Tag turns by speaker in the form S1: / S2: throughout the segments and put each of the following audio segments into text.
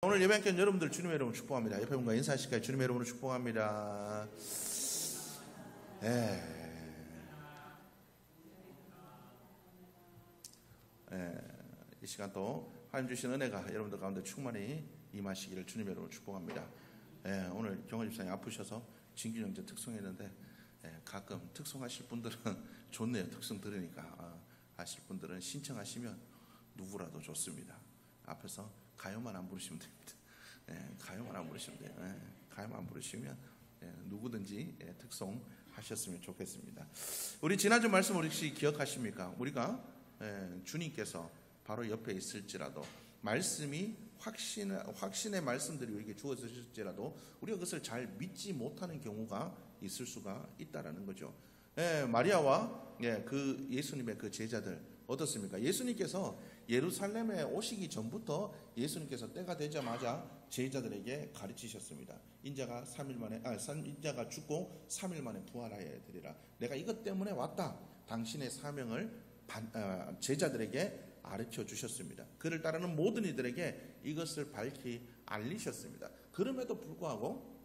S1: 오늘 예배함께 여러분들 주님의 이름으로 축복합니다. 옆에 분과 인사하실까요? 주님의 이름으로 축복합니다. 이 시간 또 하나님 주신 은혜가 여러분들 가운데 충만히 임하시기를 주님의 이름으로 축복합니다. 오늘 경원 집사님 아프셔서 진균형제 특송했는데 가끔 특송하실 분들은 좋네요. 특송 들으니까 하실 분들은 신청하시면 누구라도 좋습니다. 앞에서 가요만 안 부르시면 됩니다. 가요만 안 부르시면 돼요. 가요만 안 부르시면 누구든지 특송 하셨으면 좋겠습니다. 우리 지난주 말씀 혹시 기억하십니까? 우리가 주님께서 바로 옆에 있을지라도 말씀이 확신의 말씀들이 우리에게 주어졌을지라도 우리가 그것을 잘 믿지 못하는 경우가 있을 수가 있다라는 거죠. 마리아와 그 예수님의 그 제자들 어떻습니까? 예수님께서 예루살렘에 오시기 전부터 예수님께서 때가 되자마자 제자들에게 가르치셨습니다. 인자가 죽고 3일 만에 부활하여야 되리라. 내가 이것 때문에 왔다. 당신의 사명을 제자들에게 가르쳐 주셨습니다. 그를 따르는 모든 이들에게 이것을 밝히 알리셨습니다. 그럼에도 불구하고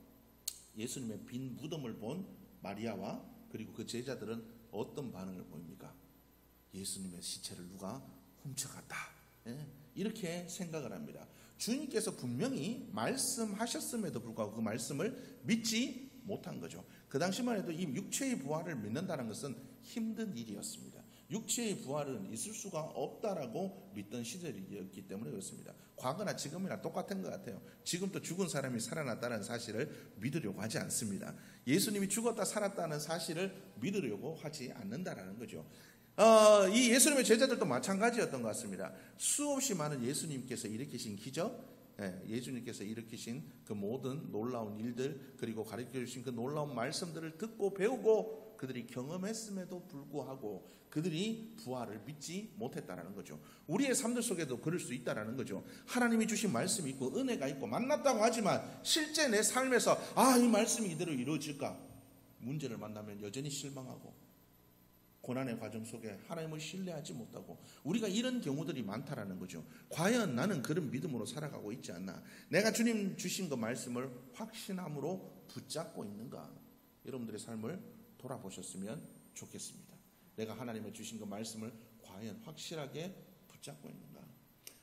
S1: 예수님의 빈 무덤을 본 마리아와 그리고 그 제자들은 어떤 반응을 보입니까? 예수님의 시체를 누가 훔쳐갔다. 이렇게 생각을 합니다. 주님께서 분명히 말씀하셨음에도 불구하고 그 말씀을 믿지 못한 거죠. 그 당시만 해도 이 육체의 부활을 믿는다는 것은 힘든 일이었습니다. 육체의 부활은 있을 수가 없다라고 믿던 시절이었기 때문에 그렇습니다. 과거나 지금이나 똑같은 것 같아요. 지금도 죽은 사람이 살아났다는 사실을 믿으려고 하지 않습니다. 예수님이 죽었다 살았다는 사실을 믿으려고 하지 않는다라는 거죠. 이 예수님의 제자들도 마찬가지였던 것 같습니다. 수없이 많은 예수님께서 일으키신 기적, 예수님께서 일으키신 그 모든 놀라운 일들, 그리고 가르쳐 주신 그 놀라운 말씀들을 듣고 배우고 그들이 경험했음에도 불구하고 그들이 부활을 믿지 못했다라는 거죠. 우리의 삶들 속에도 그럴 수 있다라는 거죠. 하나님이 주신 말씀이 있고 은혜가 있고 만났다고 하지만 실제 내 삶에서 이 말씀이 이대로 이루어질까? 문제를 만나면 여전히 실망하고 고난의 과정 속에 하나님을 신뢰하지 못하고 우리가 이런 경우들이 많다라는 거죠. 과연 나는 그런 믿음으로 살아가고 있지 않나? 내가 주님 주신 그 말씀을 확신함으로 붙잡고 있는가? 여러분들의 삶을 돌아보셨으면 좋겠습니다. 내가 하나님의 주신 그 말씀을 과연 확실하게 붙잡고 있는가?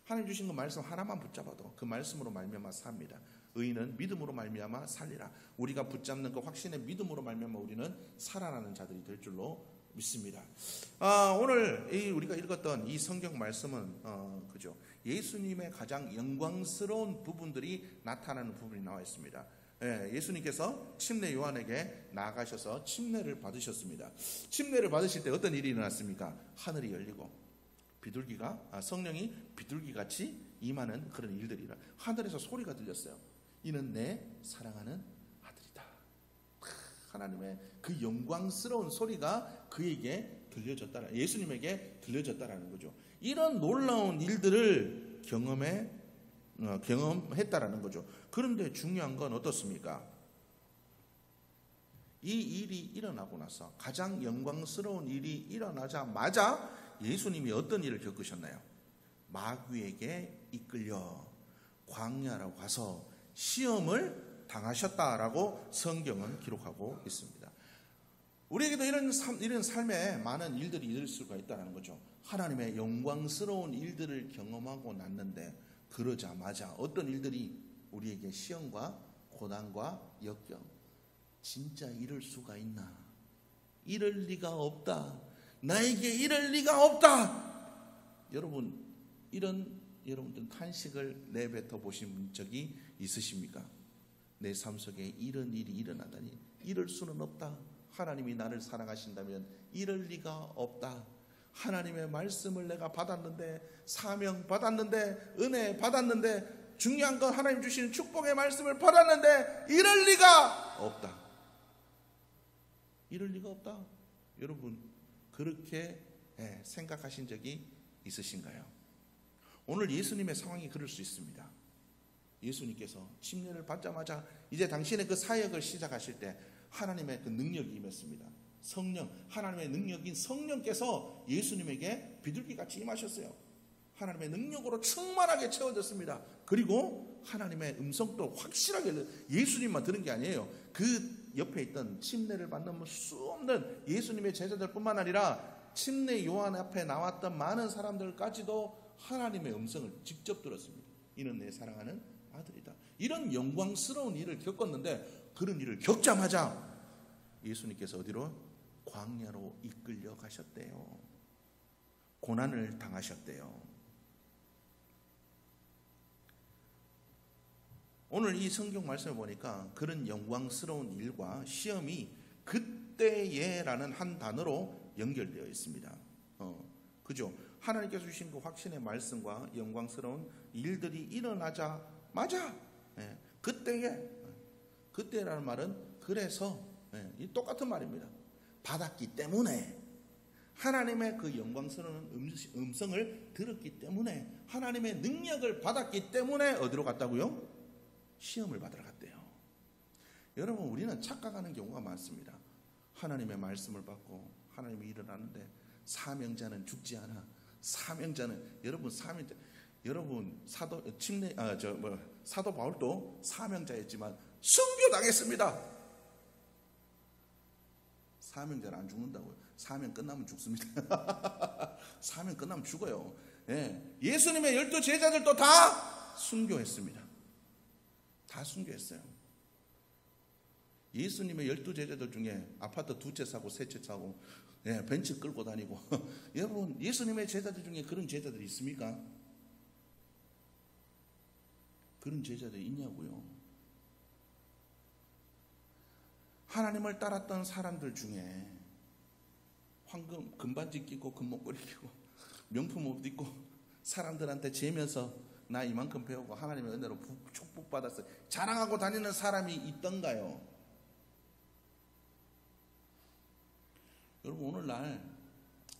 S1: 하나님 주신 그 말씀 하나만 붙잡아도 그 말씀으로 말미암아 삽니다. 의인은 믿음으로 말미암아 살리라. 우리가 붙잡는 그 확신의 믿음으로 말미암아 우리는 살아나는 자들이 될 줄로 믿습니다. 오늘 우리가 읽었던 이 성경 말씀은 그죠? 예수님의 가장 영광스러운 부분들이 나타나는 부분이 나와 있습니다. 예수님께서 침례 요한에게 나아가셔서 침례를 받으셨습니다. 침례를 받으실 때 어떤 일이 일어났습니까? 하늘이 열리고 비둘기가 성령이 비둘기같이 임하는 그런 일들이 일어나. 하늘에서 소리가 들렸어요. 이는 내 사랑하는 아들이다. 하나님의 그 영광스러운 소리가 그에게 들려졌다. 예수님에게 들려졌다라는 거죠. 이런 놀라운 일들을 경험했다라는 거죠. 그런데 중요한 건 어떻습니까? 이 일이 일어나고 나서 가장 영광스러운 일이 일어나자마자 예수님이 어떤 일을 겪으셨나요? 마귀에게 이끌려 광야로 가서 시험을 당하셨다라고 성경은 기록하고 있습니다. 우리에게도 이런 삶에 많은 일들이 있을 수가 있다는 거죠. 하나님의 영광스러운 일들을 경험하고 났는데 그러자마자 어떤 일들이 우리에게 시험과 고난과 역경, 진짜 이럴 수가 있나? 이럴 리가 없다. 나에게 이럴 리가 없다. 여러분, 여러분들 탄식을 내뱉어 보신 적이 있으십니까? 내 삶 속에 이런 일이 일어나다니 이럴 수는 없다. 하나님이 나를 사랑하신다면 이럴 리가 없다. 하나님의 말씀을 내가 받았는데, 사명 받았는데, 은혜 받았는데, 중요한 건 하나님 주시는 축복의 말씀을 받았는데 이럴 리가 없다. 이럴 리가 없다. 여러분 그렇게 생각하신 적이 있으신가요? 오늘 예수님의 상황이 그럴 수 있습니다. 예수님께서 침례를 받자마자 이제 당신의 그 사역을 시작하실 때 하나님의 그 능력이 임했습니다. 성령, 하나님의 능력인 성령께서 예수님에게 비둘기같이 임하셨어요. 하나님의 능력으로 충만하게 채워졌습니다. 그리고 하나님의 음성도 확실하게 예수님만 들은 게 아니에요. 그 옆에 있던 침례를 받는 수 없는 예수님의 제자들뿐만 아니라 침례 요한 앞에 나왔던 많은 사람들까지도 하나님의 음성을 직접 들었습니다. 이는 내 사랑하는 아들이다. 이런 영광스러운 일을 겪었는데 그런 일을 겪자마자 예수님께서 어디로? 광야로 이끌려 가셨대요. 고난을 당하셨대요. 오늘 이 성경 말씀을 보니까 그런 영광스러운 일과 시험이 그때에라는 한 단어로 연결되어 있습니다. 그죠? 하나님께서 주신 그 확신의 말씀과 영광스러운 일들이 일어나자마자 그때라는 말은 그래서 똑같은 말입니다. 받았기 때문에 하나님의 그 영광스러운 음성을 들었기 때문에 하나님의 능력을 받았기 때문에 어디로 갔다고요? 시험을 받으러 갔대요. 여러분, 우리는 착각하는 경우가 많습니다. 하나님의 말씀을 받고 하나님이 일어나는데 사명자는 죽지 않아. 사명자는 여러분 사도 바울도 사명자였지만 순교당했습니다. 사명자는 안 죽는다고요. 사명 끝나면 죽습니다. 사명 끝나면 죽어요. 예수님의 12 제자들도 다 순교했습니다. 다 순교했어요. 예수님의 12 제자들 중에 아파트 2채 사고 3채 사고 벤츠 끌고 다니고 여러분, 예수님의 제자들 중에 그런 제자들이 있습니까? 그런 제자들이 있냐고요. 하나님을 따랐던 사람들 중에 황금 금반지 끼고 금목걸이 끼고 명품 옷 입고 사람들한테 재면서 나 이만큼 배우고 하나님의 은혜로 축복받았어요 자랑하고 다니는 사람이 있던가요? 여러분, 오늘날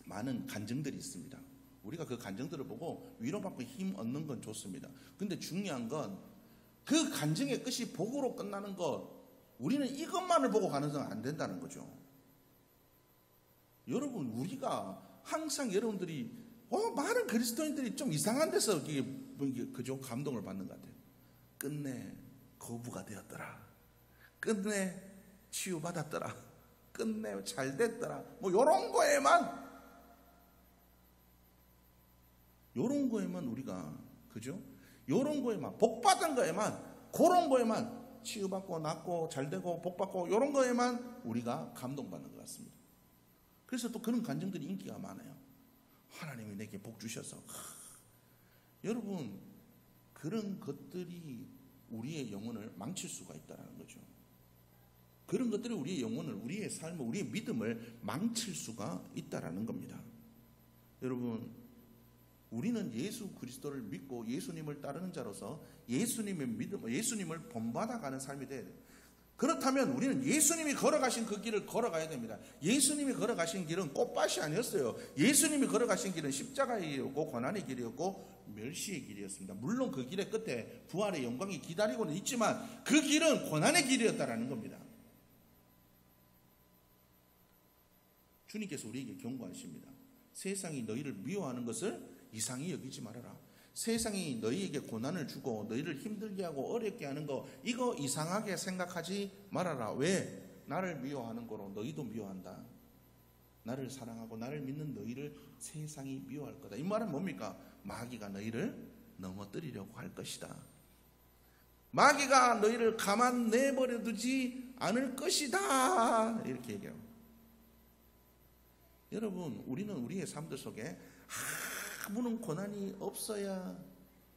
S1: 많은 간증들이 있습니다. 우리가 그 간증들을 보고 위로받고 힘 얻는 건 좋습니다. 근데 중요한 건 그 간증의 끝이 복으로 끝나는 것, 우리는 이것만을 보고 가는 건 안 된다는 거죠. 여러분, 우리가 항상 여러분들이 많은 그리스도인들이 좀 이상한 데서 그죠? 감동을 받는 것 같아요. 끝내 거부가 되었더라. 끝내 치유받았더라. 끝내 잘 됐더라. 요런 거에만 우리가, 그죠? 요런 거에만, 복받은 거에만, 그런 거에만 치유받고 낫고 잘되고 복받고 요런 거에만 우리가 감동받는 것 같습니다. 그래서 또 그런 간증들이 인기가 많아요. 하나님이 내게 복 주셔서. 여러분, 그런 것들이 우리의 영혼을 망칠 수가 있다는 거죠. 그런 것들이 우리의 영혼을, 우리의 삶을, 우리의 믿음을 망칠 수가 있다는 겁니다. 여러분, 우리는 예수 그리스도를 믿고 예수님을 따르는 자로서 예수님의 믿음, 예수님을 본받아가는 삶이 돼야 돼요. 그렇다면 우리는 예수님이 걸어가신 그 길을 걸어가야 됩니다. 예수님이 걸어가신 길은 꽃밭이 아니었어요. 예수님이 걸어가신 길은 십자가이었고 고난의 길이었고 멸시의 길이었습니다. 물론 그 길의 끝에 부활의 영광이 기다리고는 있지만 그 길은 고난의 길이었다라는 겁니다. 주님께서 우리에게 경고하십니다. 세상이 너희를 미워하는 것을 이상히 여기지 말아라. 세상이 너희에게 고난을 주고 너희를 힘들게 하고 어렵게 하는 거, 이거 이상하게 생각하지 말아라. 왜? 나를 미워하는 거로 너희도 미워한다. 나를 사랑하고 나를 믿는 너희를 세상이 미워할 거다. 이 말은 뭡니까? 마귀가 너희를 넘어뜨리려고 할 것이다. 마귀가 너희를 가만 내버려 두지 않을 것이다. 이렇게 얘기해요. 여러분, 우리는 우리의 삶들 속에 아무런 고난이 없어야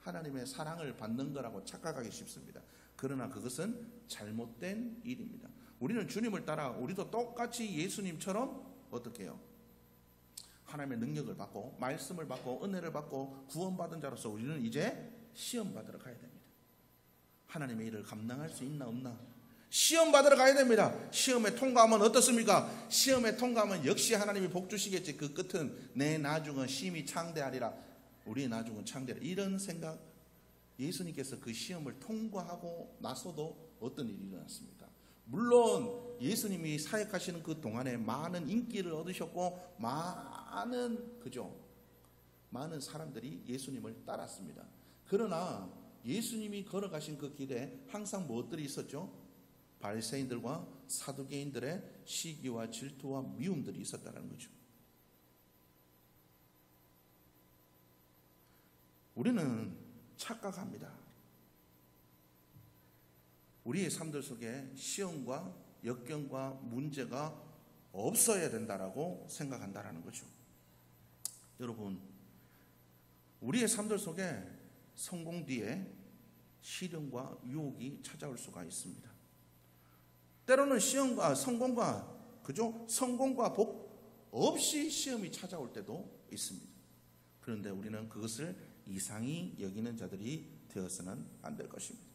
S1: 하나님의 사랑을 받는 거라고 착각하기 쉽습니다. 그러나 그것은 잘못된 일입니다. 우리는 주님을 따라 우리도 똑같이 예수님처럼 어떻게 해요? 하나님의 능력을 받고 말씀을 받고 은혜를 받고 구원받은 자로서 우리는 이제 시험 받으러 가야 됩니다. 하나님의 일을 감당할 수 있나 없나? 시험 받으러 가야 됩니다. 시험에 통과하면 어떻습니까? 시험에 통과하면 역시 하나님이 복 주시겠지. 그 끝은 내 나중은 심히 창대하리라. 우리의 나중은 창대하리라. 이런 생각, 예수님께서 그 시험을 통과하고 나서도 어떤 일이 일어났습니까? 물론 예수님이 사역하시는 그 동안에 많은 인기를 얻으셨고 많은 사람들이 예수님을 따랐습니다. 그러나 예수님이 걸어가신 그 길에 항상 무엇들이 있었죠? 바리새인들과 사두개인들의 시기와 질투와 미움들이 있었다는 거죠. 우리는 착각합니다. 우리의 삶들 속에 시험과 역경과 문제가 없어야 된다라고 생각한다라는 거죠. 여러분, 우리의 삶들 속에 성공 뒤에 시련과 유혹이 찾아올 수가 있습니다. 때로는 시험과 성공과 성공과 복 없이 시험이 찾아올 때도 있습니다. 그런데 우리는 그것을 이상히 여기는 자들이 되어서는 안 될 것입니다.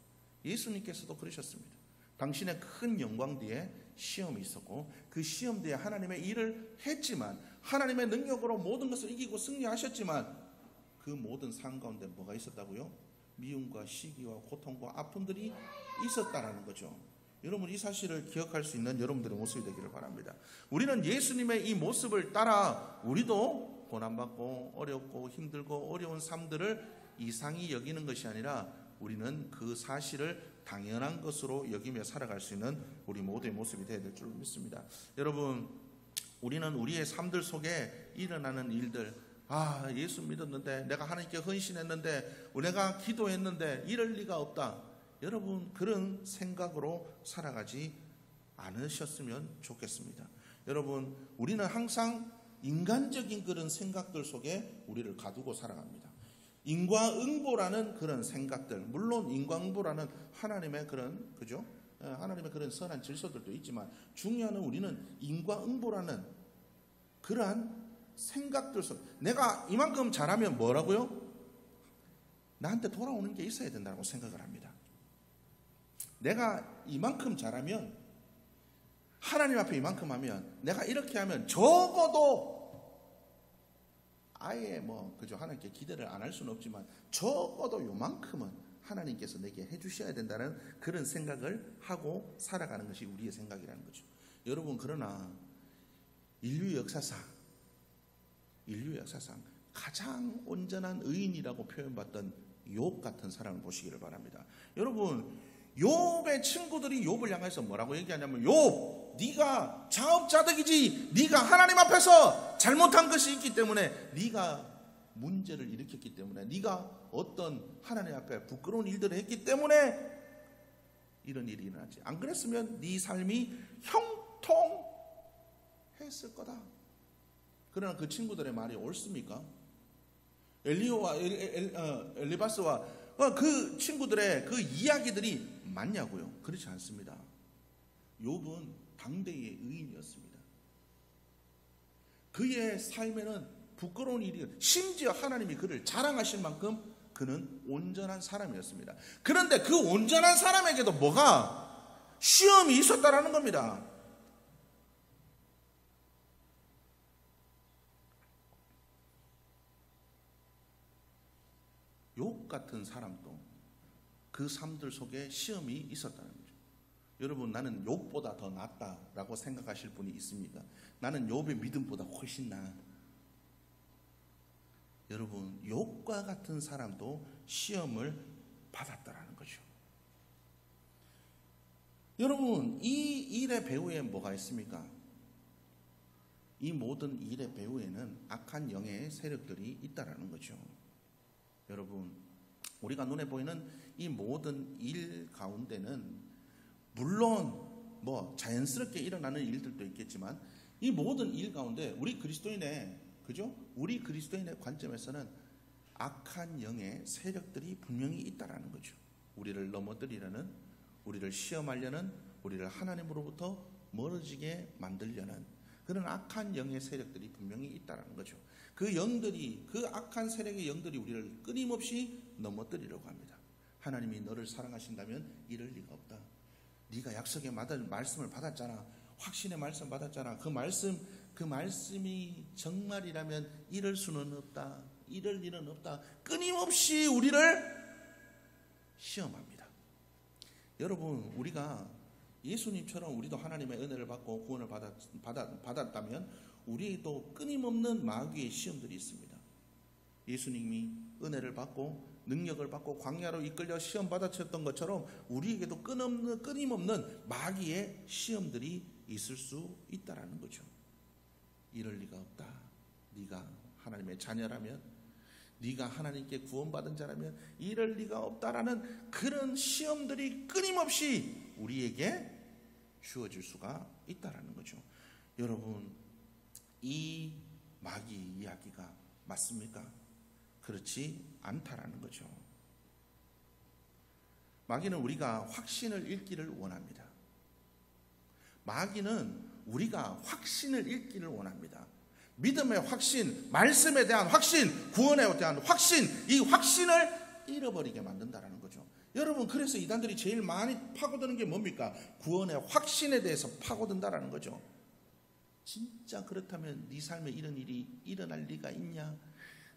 S1: 예수님께서도 그러셨습니다. 당신의 큰 영광 뒤에 시험이 있었고 그 시험 뒤에 하나님의 일을 했지만 하나님의 능력으로 모든 것을 이기고 승리하셨지만 그 모든 상황 가운데 뭐가 있었다고요? 미움과 시기와 고통과 아픔들이 있었다라는 거죠. 여러분, 이 사실을 기억할 수 있는 여러분들의 모습이 되기를 바랍니다. 우리는 예수님의 이 모습을 따라 우리도 고난받고 어렵고 힘들고 어려운 삶들을 이상히 여기는 것이 아니라 우리는 그 사실을 당연한 것으로 여기며 살아갈 수 있는 우리 모두의 모습이 되어야 될 줄 믿습니다. 여러분, 우리는 우리의 삶들 속에 일어나는 일들, 예수 믿었는데, 내가 하나님께 헌신했는데, 내가 기도했는데 이럴 리가 없다. 여러분, 그런 생각으로 살아가지 않으셨으면 좋겠습니다. 여러분, 우리는 항상 인간적인 그런 생각들 속에 우리를 가두고 살아갑니다. 인과응보라는 그런 생각들, 물론 인과응보라는 하나님의 그런 하나님의 그런 선한 질서들도 있지만 중요한 우리는 인과응보라는 그러한 생각들 속, 내가 이만큼 잘하면 뭐라고요? 나한테 돌아오는 게 있어야 된다고 생각을 합니다. 내가 이만큼 잘하면, 하나님 앞에 이만큼 하면, 내가 이렇게 하면 적어도 아예 하나님께 기대를 안 할 수는 없지만 적어도 요만큼은 하나님께서 내게 해주셔야 된다는 그런 생각을 하고 살아가는 것이 우리의 생각이라는 거죠. 여러분, 그러나 인류 역사상 가장 온전한 의인이라고 표현받던 욥 같은 사람을 보시기를 바랍니다. 여러분, 욥의 친구들이 욥을 향해서 뭐라고 얘기하냐면, 욥, 네가 자업자득이지, 네가 하나님 앞에서 잘못한 것이 있기 때문에, 네가 문제를 일으켰기 때문에, 네가 어떤 하나님 앞에 부끄러운 일들을 했기 때문에 이런 일이 일어나지. 안 그랬으면 네 삶이 형통했을 거다. 그러나 그 친구들의 말이 옳습니까? 엘리오와 엘리바스와 그 친구들의 그 이야기들이 맞냐고요? 그렇지 않습니다. 욥은 당대의 의인이었습니다. 그의 삶에는 부끄러운 일이, 심지어 하나님이 그를 자랑하실 만큼 그는 온전한 사람이었습니다. 그런데 그 온전한 사람에게도 뭐가 시험이 있었다라는 겁니다. 욥 같은 사람도 그 삶들 속에 시험이 있었다는 거죠. 여러분, 나는 욥보다 더 낫다라고 생각하실 분이 있습니까? 나는 욥의 믿음보다 훨씬 나아. 여러분, 욥과 같은 사람도 시험을 받았다라는 거죠. 여러분, 이 일의 배후에 뭐가 있습니까? 이 모든 일의 배후에는 악한 영의 세력들이 있다라는 거죠. 여러분, 우리가 눈에 보이는 이 모든 일 가운데는 물론 자연스럽게 일어나는 일들도 있겠지만 이 모든 일 가운데 우리 그리스도인의 관점에서는 악한 영의 세력들이 분명히 있다라는 거죠. 우리를 넘어뜨리려는, 우리를 시험하려는, 우리를 하나님으로부터 멀어지게 만들려는 그런 악한 영의 세력들이 분명히 있다라는 거죠. 그 악한 세력의 영들이 우리를 끊임없이 넘어뜨리려고 합니다. 하나님이 너를 사랑하신다면 이럴 리가 없다. 네가 약속의 말씀을 받았잖아. 확신의 말씀 받았잖아. 그 말씀이 정말이라면 이럴 수는 없다. 이럴 일은 없다. 끊임없이 우리를 시험합니다. 여러분, 우리가 예수님처럼 우리도 하나님의 은혜를 받고 구원을 받았다면 우리도 끊임없는 마귀의 시험들이 있습니다. 예수님이 은혜를 받고 능력을 받고 광야로 이끌려 시험 받아쳤던 것처럼 우리에게도 끊임없는 마귀의 시험들이 있을 수 있다라는 거죠. 이럴 리가 없다. 네가 하나님의 자녀라면, 네가 하나님께 구원받은 자라면 이럴 리가 없다라는 그런 시험들이 끊임없이 우리에게 주어질 수가 있다라는 거죠. 여러분, 이 마귀 이야기가 맞습니까? 그렇지 않다라는 거죠. 마귀는 우리가 확신을 잃기를 원합니다. 마귀는 우리가 확신을 잃기를 원합니다. 믿음의 확신, 말씀에 대한 확신, 구원에 대한 확신, 이 확신을 잃어버리게 만든다라는 거죠. 여러분, 그래서 이단들이 제일 많이 파고드는 게 뭡니까? 구원의 확신에 대해서 파고든다라는 거죠. 진짜 그렇다면 네 삶에 이런 일이 일어날 리가 있냐?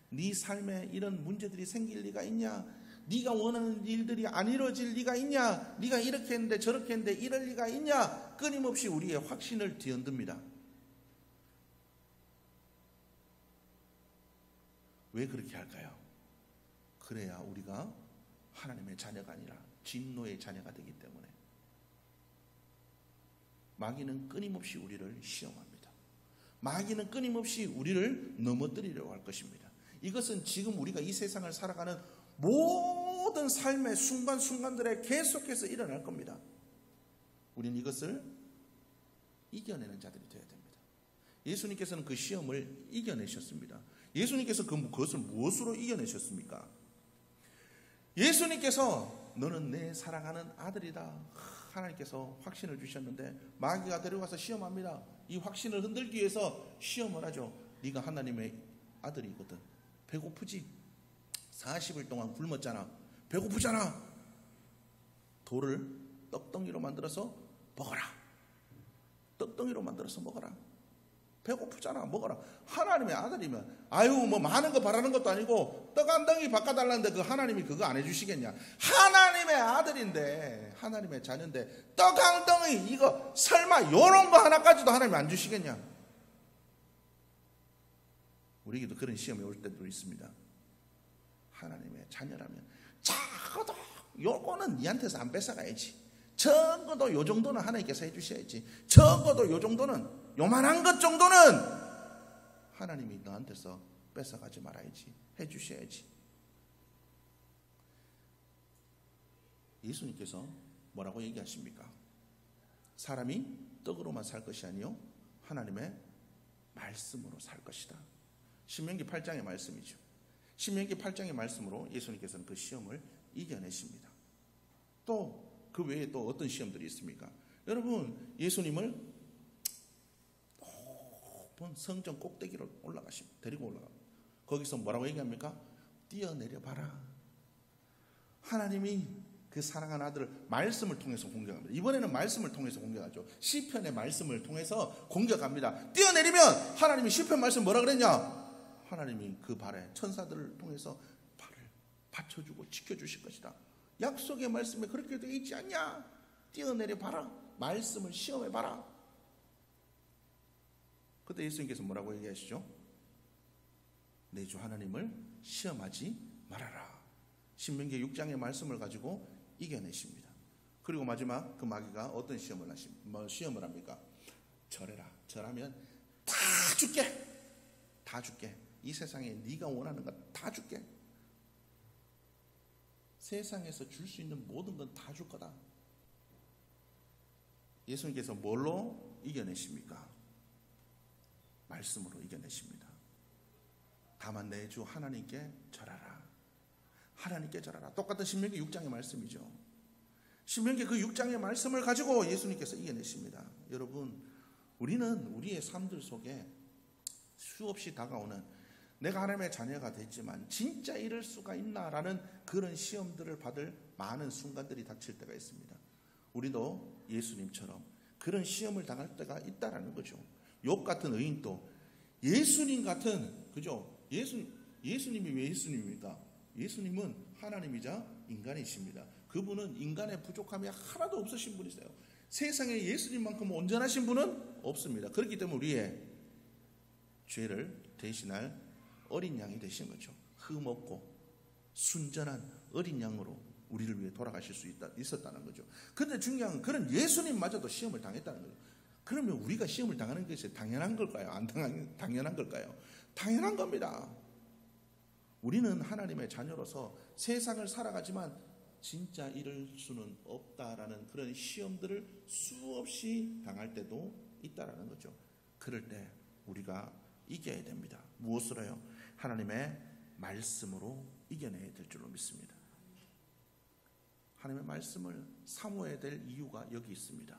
S1: 네 삶에 이런 문제들이 생길 리가 있냐? 네가 원하는 일들이 안 이루어질 리가 있냐? 네가 이렇게 했는데 저렇게 했는데 이럴 리가 있냐? 끊임없이 우리의 확신을 뒤흔듭니다. 왜 그렇게 할까요? 그래야 우리가 하나님의 자녀가 아니라 진노의 자녀가 되기 때문에. 마귀는 끊임없이 우리를 시험합니다. 마귀는 끊임없이 우리를 넘어뜨리려고 할 것입니다. 이것은 지금 우리가 이 세상을 살아가는 모든 삶의 순간순간들에 계속해서 일어날 겁니다. 우리는 이것을 이겨내는 자들이 되어야 됩니다. 예수님께서는 그 시험을 이겨내셨습니다. 예수님께서 그것을 무엇으로 이겨내셨습니까? 예수님께서 너는 내 사랑하는 아들이다. 하나님께서 확신을 주셨는데 마귀가 데려가서 시험합니다. 이 확신을 흔들기 위해서 시험을 하죠. 네가 하나님의 아들이거든. 배고프지? 40일 동안 굶었잖아. 배고프잖아. 돌을 떡덩이로 만들어서 먹어라. 떡덩이로 만들어서 먹어라. 배고프잖아. 먹어라. 하나님의 아들이면 뭐 많은 거 바라는 것도 아니고 떡 한 덩이 바꿔달라는데 그 하나님이 그거 안 해주시겠냐? 하나님의 아들인데, 하나님의 자녀인데 떡 한 덩이 이거 설마 요런 거 하나까지도 하나님이 안 주시겠냐? 우리에게도 그런 시험이 올 때도 있습니다. 하나님의 자녀라면 적어도 요거는 니한테서 안 뺏어가야지. 적어도 요 정도는 하나님께서 해주셔야지. 적어도 요 정도는, 요만한 것 정도는 하나님이 너한테서 뺏어가지 말아야지. 해주셔야지. 예수님께서 뭐라고 얘기하십니까? 사람이 떡으로만 살 것이 아니요 하나님의 말씀으로 살 것이다. 신명기 8장의 말씀이죠. 신명기 8장의 말씀으로 예수님께서는 그 시험을 이겨내십니다. 또 그 외에 또 어떤 시험들이 있습니까? 여러분, 예수님을 높은 성전 꼭대기로 데리고 올라가. 거기서 뭐라고 얘기합니까? 뛰어내려 봐라. 하나님이 그 사랑하는 아들을 말씀을 통해서 공격합니다. 이번에는 말씀을 통해서 공격하죠. 시편의 말씀을 통해서 공격합니다. 뛰어내리면 하나님이 시편 말씀 뭐라 그랬냐? 하나님이 그 발에 천사들을 통해서 발을 받쳐주고 지켜주실 것이다. 약속의 말씀에 그렇게 되어 있지 않냐? 뛰어내려 봐라. 말씀을 시험해 봐라. 그때 예수님께서 뭐라고 얘기하시죠? 내 주 하나님을 시험하지 말아라. 신명기 6장의 말씀을 가지고 이겨내십니다. 그리고 마지막 그 마귀가 어떤 시험을 합니까? 절해라. 절하면 다 줄게. 다 줄게. 이 세상에 네가 원하는 것 다 줄게. 세상에서 줄 수 있는 모든 건 다 줄 거다. 예수님께서 뭘로 이겨내십니까? 말씀으로 이겨내십니다. 다만 내 주 하나님께 절하라. 하나님께 절하라. 똑같은 신명기 6장의 말씀이죠. 신명기 그 6장의 말씀을 가지고 예수님께서 이겨내십니다. 여러분, 우리는 우리의 삶들 속에 수없이 다가오는 내가 하나님의 자녀가 됐지만 진짜 이럴 수가 있나라는 그런 시험들을 받을 많은 순간들이 닥칠 때가 있습니다. 우리도 예수님처럼 그런 시험을 당할 때가 있다라는 거죠. 욥 같은 의인도 예수님 같은, 그죠? 예수님이 왜 예수님입니까? 예수님은 하나님이자 인간이십니다. 그분은 인간의 부족함이 하나도 없으신 분이세요. 세상에 예수님만큼 온전하신 분은 없습니다. 그렇기 때문에 우리의 죄를 대신할 어린 양이 되신 거죠. 흠없고 순전한 어린 양으로 우리를 위해 돌아가실 수 있었다는 거죠. 그런데 중요한 건 그런 예수님마저도 시험을 당했다는 거죠. 그러면 우리가 시험을 당하는 것이 당연한 걸까요? 당연한 걸까요? 당연한 겁니다. 우리는 하나님의 자녀로서 세상을 살아가지만 진짜 이럴 수는 없다라는 그런 시험들을 수없이 당할 때도 있다라는 거죠. 그럴 때 우리가 이겨야 됩니다. 무엇으로요? 하나님의 말씀으로 이겨내야 될 줄로 믿습니다. 하나님의 말씀을 사모해야 될 이유가 여기 있습니다.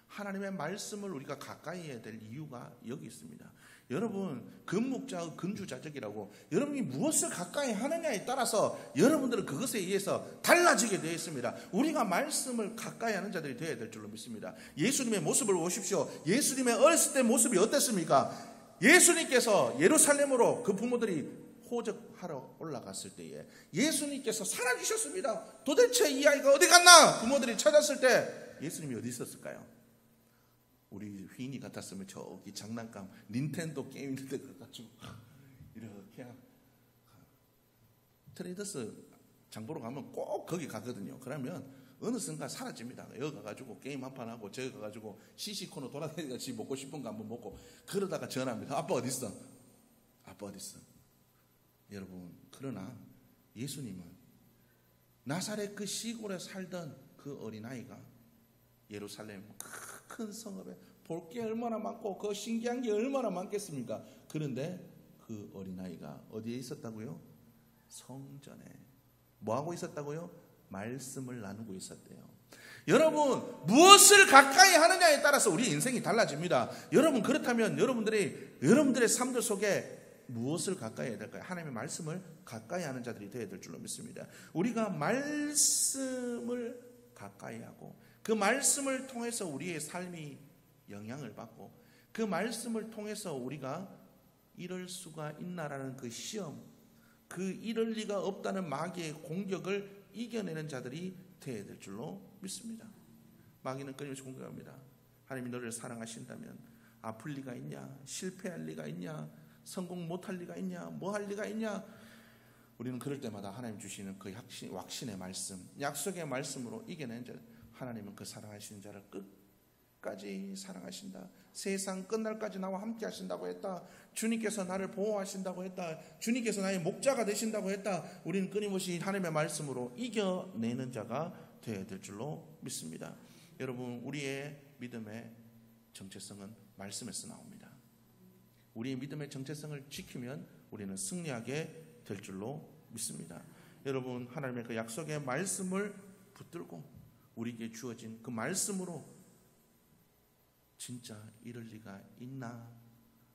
S1: 하나님의 말씀을 우리가 가까이 해야 될 이유가 여기 있습니다. 여러분, 근묵자의 근주자적이라고, 여러분이 무엇을 가까이 하느냐에 따라서 여러분들은 그것에 의해서 달라지게 되어 있습니다. 우리가 말씀을 가까이 하는 자들이 되어야 될 줄로 믿습니다. 예수님의 모습을 보십시오. 예수님의 어렸을 때 모습이 어땠습니까? 예수님께서 예루살렘으로 그 부모들이 호적하러 올라갔을 때에 예수님께서 사라지셨습니다. 도대체 이 아이가 어디 갔나? 부모들이 찾았을 때 예수님이 어디 있었을까요? 우리 휘인이 같았으면 저기 장난감 닌텐도 게임 있는 데 가가지고 이렇게 트레이더스 장보러 가면 꼭 거기 가거든요. 그러면 어느 순간 사라집니다. 여기 가가지고 게임 한 판 하고 저기 가가지고 시시코너 돌아다니다가 지 먹고 싶은 거 한번 먹고, 그러다가 전화합니다. 아빠 어디 있어? 아빠 어디 있어? 여러분, 그러나 예수님은 나사렛 그 시골에 살던 그 어린아이가 예루살렘 큰 성읍에 볼 게 얼마나 많고 그 신기한 게 얼마나 많겠습니까? 그런데 그 어린아이가 어디에 있었다고요? 성전에. 뭐하고 있었다고요? 말씀을 나누고 있었대요. 여러분, 무엇을 가까이 하느냐에 따라서 우리 인생이 달라집니다. 여러분, 그렇다면 여러분들의 삶들 속에 무엇을 가까이 해야 될까요? 하나님의 말씀을 가까이 하는 자들이 되어야 될 줄로 믿습니다. 우리가 말씀을 가까이 하고 그 말씀을 통해서 우리의 삶이 영향을 받고 그 말씀을 통해서 우리가 이럴 수가 있나라는 그 시험, 그 이럴 리가 없다는 마귀의 공격을 이겨내는 자들이 되어야 될 줄로 믿습니다. 마귀는 끊임없이 공격합니다. 하나님이 너를 사랑하신다면 아플 리가 있냐? 실패할 리가 있냐? 성공 못할 리가 있냐? 뭐 할 리가 있냐? 우리는 그럴 때마다 하나님 주시는 그 확신의 말씀, 약속의 말씀으로 이겨낸 자, 하나님은 그 사랑하시는 자를 끝까지 사랑하신다. 세상 끝날까지 나와 함께 하신다고 했다. 주님께서 나를 보호하신다고 했다. 주님께서 나의 목자가 되신다고 했다. 우리는 끊임없이 하나님의 말씀으로 이겨내는 자가 되어야 될 줄로 믿습니다. 여러분, 우리의 믿음의 정체성은 말씀에서 나옵니다. 우리의 믿음의 정체성을 지키면 우리는 승리하게 될 줄로 믿습니다. 여러분, 하나님의 그 약속의 말씀을 붙들고 우리에게 주어진 그 말씀으로 진짜 이럴 리가 있나?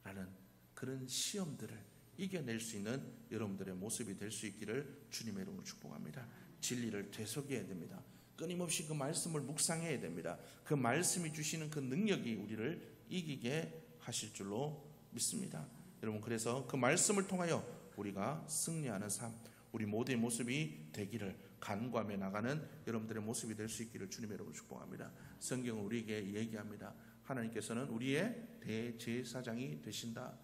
S1: 라는 그런 시험들을 이겨낼 수 있는 여러분들의 모습이 될 수 있기를 주님의 이름으로 축복합니다. 진리를 되새겨야 됩니다. 끊임없이 그 말씀을 묵상해야 됩니다. 그 말씀이 주시는 그 능력이 우리를 이기게 하실 줄로 믿습니다. 여러분, 그래서 그 말씀을 통하여 우리가 승리하는 삶, 우리 모두의 모습이 되기를 간구하며 나가는 여러분들의 모습이 될 수 있기를 주님의 이름으로 축복합니다. 성경은 우리에게 얘기합니다. 하나님께서는 우리의 대제사장이 되신다.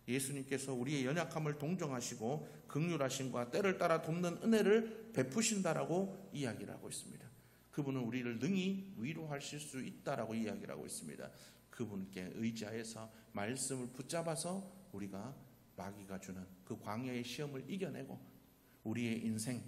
S1: 예수님께서 우리의 연약함을 동정하시고 긍휼하심과 때를 따라 돕는 은혜를 베푸신다라고 이야기를 하고 있습니다. 그분은 우리를 능히 위로하실 수 있다라고 이야기를 하고 있습니다. 그분께 의지하여서 말씀을 붙잡아서 우리가 마귀가 주는 그 광야의 시험을 이겨내고 우리의 인생,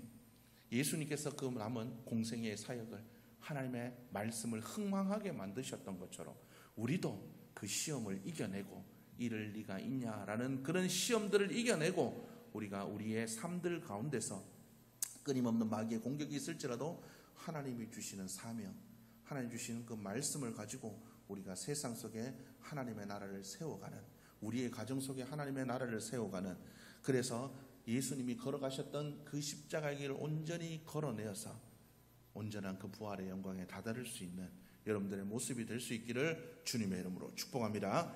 S1: 예수님께서 그 남은 공생의 사역을 하나님의 말씀을 흥망하게 만드셨던 것처럼 우리도 그 시험을 이겨내고 이럴 리가 있냐라는 그런 시험들을 이겨내고 우리가 우리의 삶들 가운데서 끊임없는 마귀의 공격이 있을지라도 하나님이 주시는 사명, 하나님 주시는 그 말씀을 가지고 우리가 세상 속에 하나님의 나라를 세워가는, 우리의 가정 속에 하나님의 나라를 세워가는, 그래서 예수님이 걸어가셨던 그 십자가의 길을 온전히 걸어내어서 온전한 그 부활의 영광에 다다를 수 있는 여러분들의 모습이 될 수 있기를 주님의 이름으로 축복합니다.